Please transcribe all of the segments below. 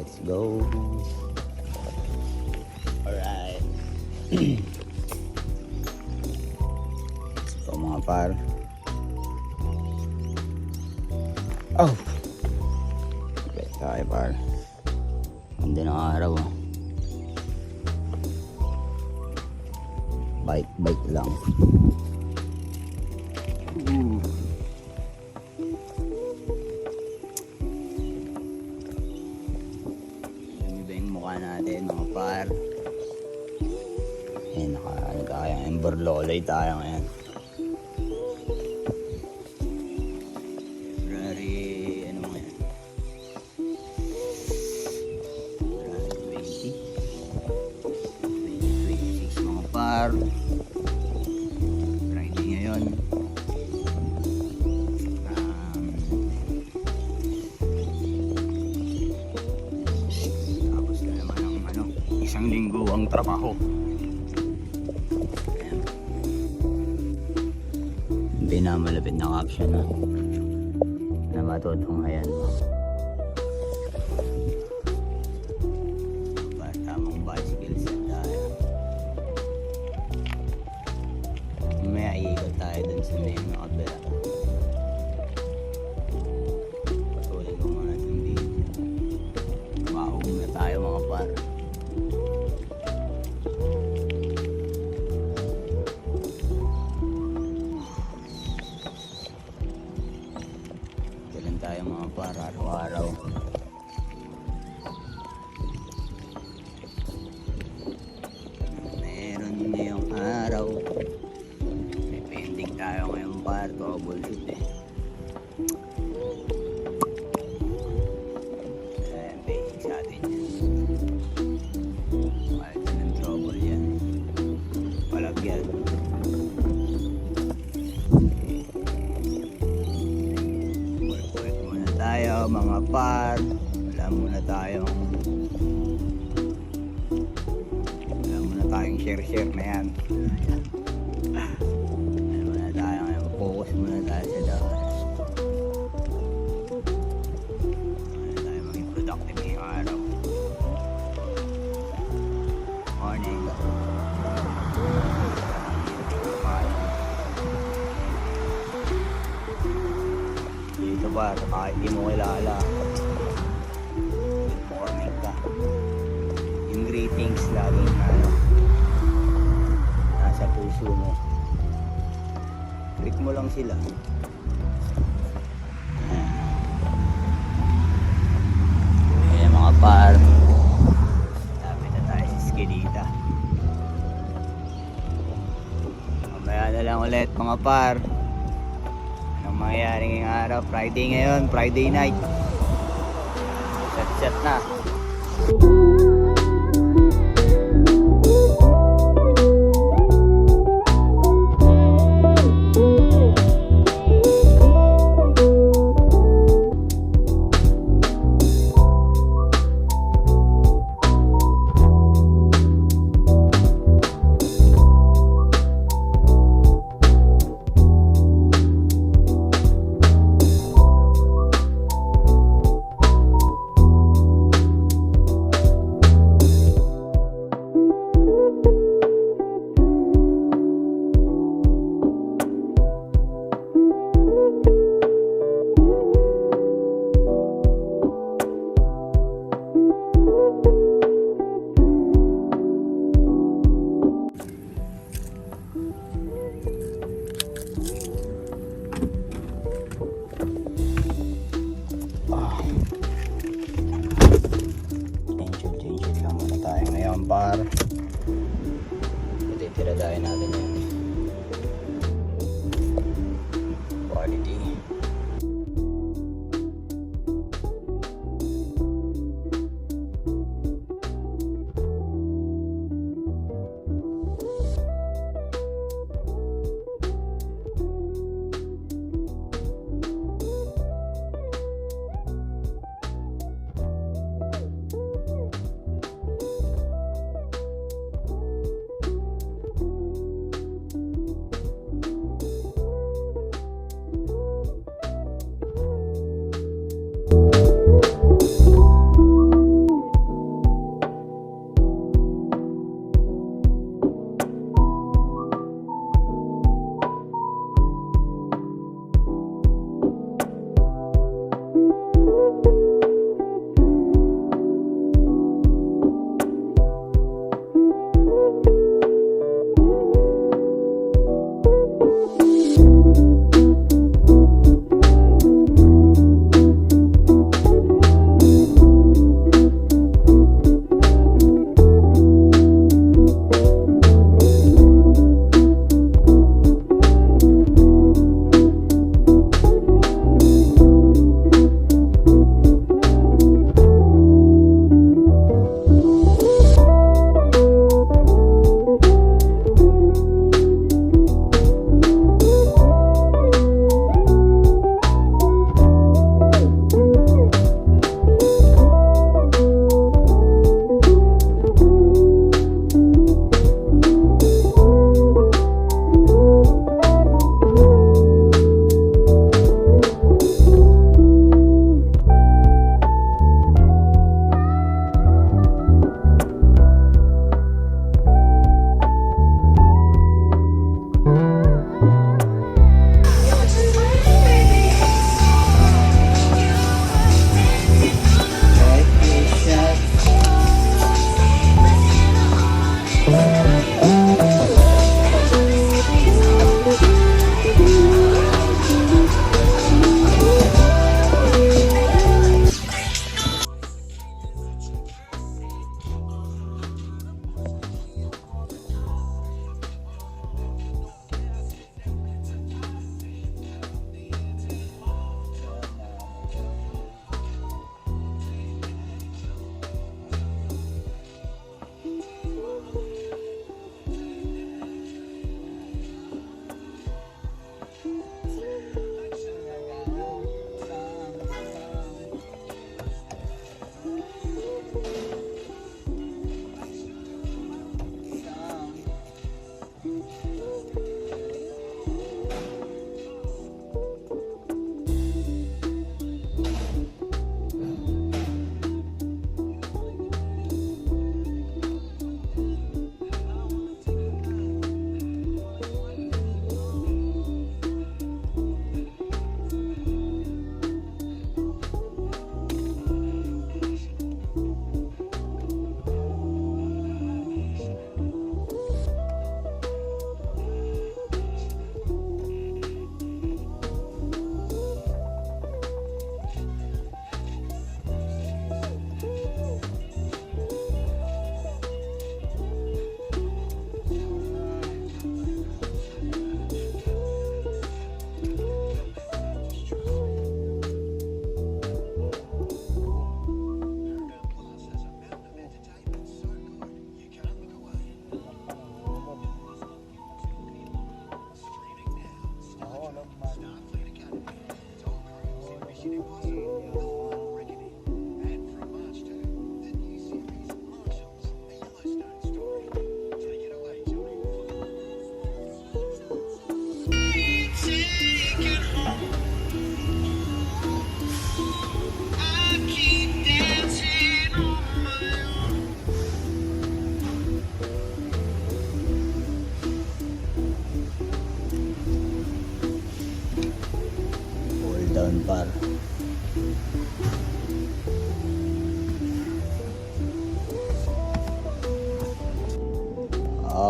Let's go. Alright. So mga par. Oh! Okay, tayo par. Hindi na araw. Bike lang. Natin mga par. Ayan, nakaano tayo, emberloloy tayo ngayon. February, ano mo yan? February 2026 mga par. Friday ngayon. Isang linggo ang trabaho. Ayan. Pinamalapit na caption na matutunghayan mo. Tamang bicycle set tayo. May iikot tayo dun sa may nakabila. Patuloy ko mga natin video. Mahog na tayo mga par. Tayo mga para araw-araw. Meron ngayong araw. May pending tayo ngayong par. Troubleshoot eh. Ayan, basic sa atin yan. Kahit ng trouble yan. Palagyan. Tayo mga par, wala muna tayong share na yan. Wala muna tayo ngayon, focus muna tayo sa dapat. Wala tayo maging productive ngayong araw. Morning. Dito ba, kahit di mo kilala, good morning ka. Yung greetings laging nasa puso mo. Greet mo lang sila. Ayan mga par, lapit na tayo sa Esquelita. Mamaya na lang ulit mga par. Mangyayari ngayong araw, Friday ngayon, Friday night. Set na. Par, titira tayo natin yun. Quality.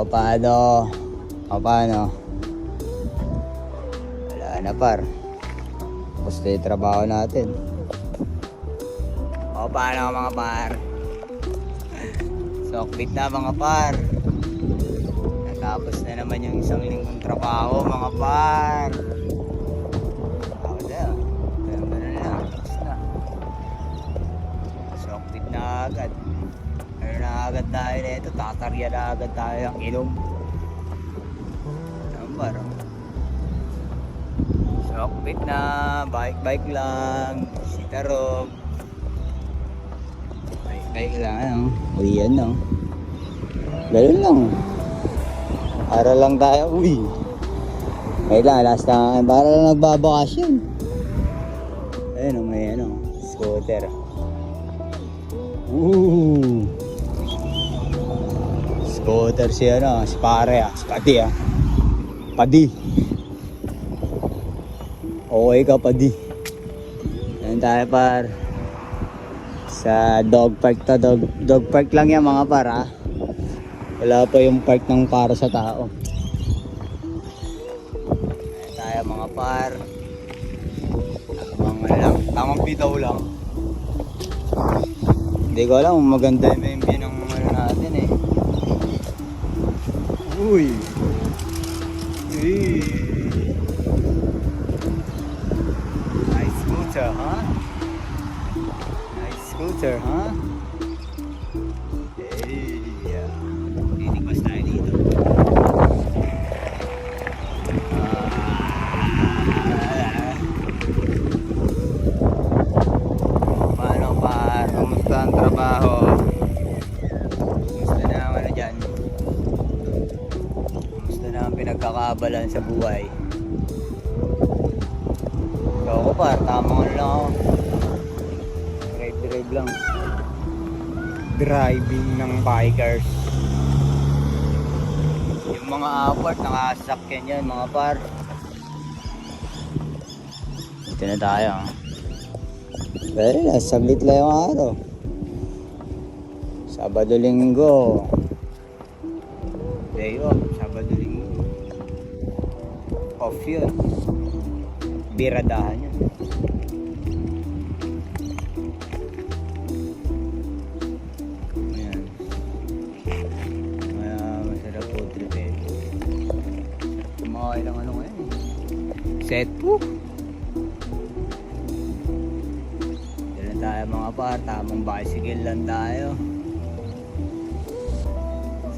O paano? Wala na par. Basta yung trabaho natin. O paano mga par? Sokbit na mga par. Natapos na naman yung isang linggong trabaho mga par. Ako na. Ganun na. Tapos na. Sokbit na agad. Ano na agad tayo nito? Tatarya na agad tayo ang ilong. Number. Sokbit na. Bike lang. Sitarog. Bike lang. Ano? Uy yan no. Ganun lang. Para lang tayo. Uy. Kaya lang. Last time. Para lang nagbabakasyon. Ayun o. May ano. Scooter. Scooter si ano, si pare si Padi Padi. Okay ka Padi. Yan tayo par. Sa dog park to, dog park lang yan mga par ha. Wala pa yung park ng para sa tao. Yan tayo mga par. Tamang bitaw lang. Hindi ko alam kung maganda yung view ng ano natin eh. Uy! Nice scooter, ha? Nice scooter, ha? Hey, yeah. Titigmas tayo dito. Paano pa? Kamusta ang trabaho? Kamusta na ang ano dyan? Kamusta na ang pinagkakabalan sa buhay? So ako pa, tamang ano lang ako. Drive lang. Driving ng bikers. Yung mga apart, nakasakyan yan mga par. Dito na tayo. Pero saglit lang yung araw. Sabado linggo. Day off. Sabado linggo. Off yun. Biradahan yun. Ayan. Masarap po trip eh. Kumakain lang ano ngayon eh. Set po. Tayo mga par, tamang bicycle lang tayo.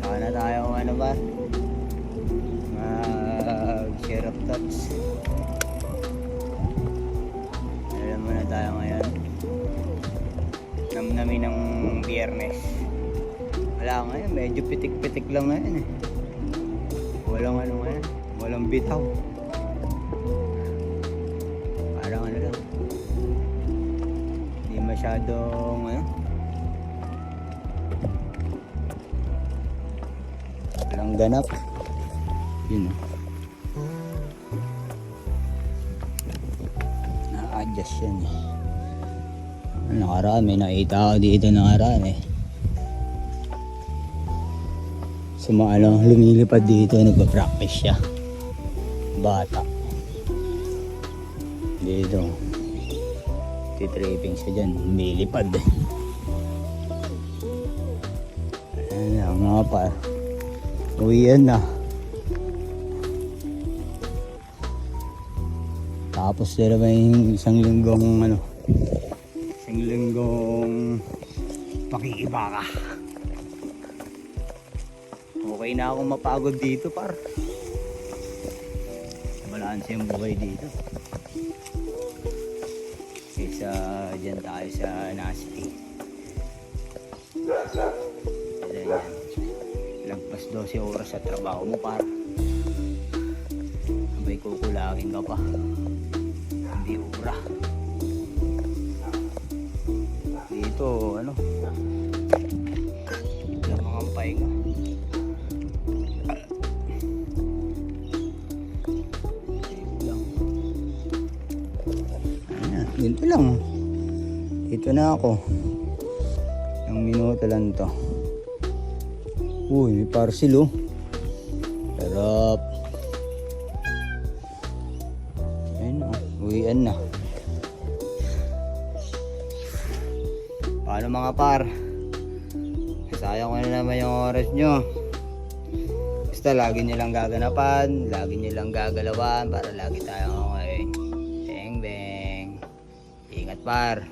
Sana tayo ano ba? Share of thoughts. Alam mo na tayo ngayon. Namnamin ng Biyernes. Wala ngayon, medyo pitik-pitik lang ngayon eh. Walang ano ngayon, walang bitaw. Parang ano lang. Masyadong ano, walang ganap yun na-adjust yan eh. Nakaraan may nakita ako dito nakaraan eh, sa mga ano lumilipad dito, nagpa-practice siya bata dito. Tripping siya dyan, nilipad eh. Ayan lang mga par, uwian na. Tapos na naman yung isang linggong ano, isang linggong pakikibaka. Okay na akong mapagod dito par. Balanse yung buhay dito. Kaysa dyan tayo sa Nasty. Yan. Lagpas 12 oras sa trabaho mo par. Sabay kukulangin ka pa. Hindi ura. Dito ano, lamang ang pahinga. Dito lang. Dito na ako. Ilang minuto lang to. Uy, may parcel oh. Sarap. Ayun na, uwian na. Paano mga par? Sayang ko na naman yung oras nyo. Basta lagi nyo lang gaganapan, lagi nyo lang gagalawan para lagi tayong okay. Bang bang. Ingat par.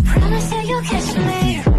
Promise that you'll catch me.